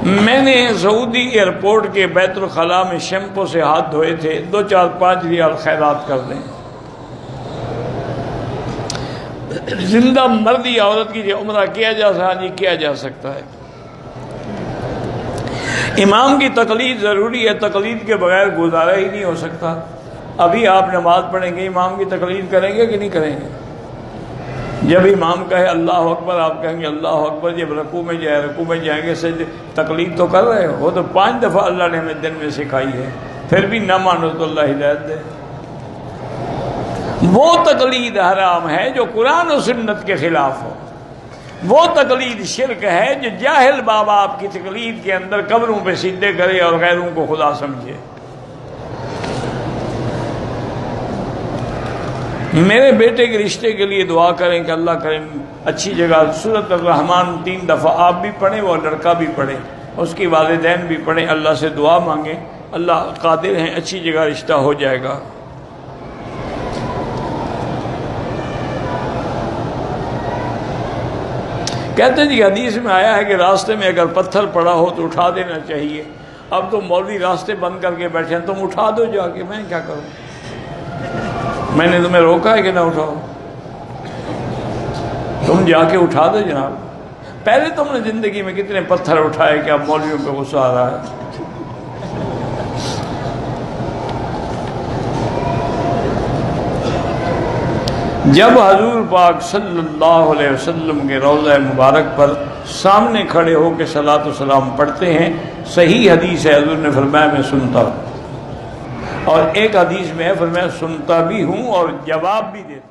मैंने Saudi airport के बैतुल खला में शैम्पू से हाथ धोए थे, 2 4 5 रियाल खैरात कर दें। जिंदा मर्दी औरत की जो उम्रा किया जा सकता है, किया जा सकता है। इमाम की तकलीद ज़रूरी है, तकलीद के बगैर गुजारा ही नहीं हो सकता। अभी आप नमाज पढ़ेंगे, इमाम की तकलीद करेंगे कि नहीं करेंगे? जब इमाम कहे अल्लाह अकबर, आप कहेंगे अल्लाह अकबर। जब रकू में जाए, रकू में जाएंगे से तकलीद तो कर रहे हो। वो तो 5 दफ़ा अल्लाह ने हमें दिन में सिखाई है, फिर भी ना मानो तो अल्लाह हिदायत दे। वो तकलीद हराम है जो कुरान और सुन्नत के खिलाफ हो। वो तकलीद शिरक है जो जाहिल बाबा आपकी तकलीद के अंदर कब्रों पे सीधे करे और गैरों को खुदा समझे। मेरे बेटे के रिश्ते के लिए दुआ करें कि अल्लाह करें अच्छी जगह सूरत रहमान 3 दफ़ा आप भी पढ़ें, वो लड़का भी पढ़े, उसकी वालिदैन भी पढ़ें, अल्लाह से दुआ मांगें। अल्लाह कादिर हैं, अच्छी जगह रिश्ता हो जाएगा। कहते जी हदीस में आया है कि रास्ते में अगर पत्थर पड़ा हो तो उठा देना चाहिए। अब तो मौलवी रास्ते बंद करके बैठे हैं, तुम उठा दो जाके, मैं क्या करूं? मैंने तुम्हें रोका है कि ना उठाओ? तुम जाके उठा दो जनाब। पहले तुमने जिंदगी में कितने पत्थर उठाए कि अब मौलवियों पे गुस्सा आ रहा है? जब हजूर पाक सल्लल्लाहु अलैहि वसल्लम के रोज़ा मुबारक पर सामने खड़े होकर सलात व सलाम पढ़ते हैं, सही हदीस है, हजूर ने फरमाया मैं सुनता हूँ। और एक हदीस में है फरमाया सुनता भी हूँ और जवाब भी देता हूँ।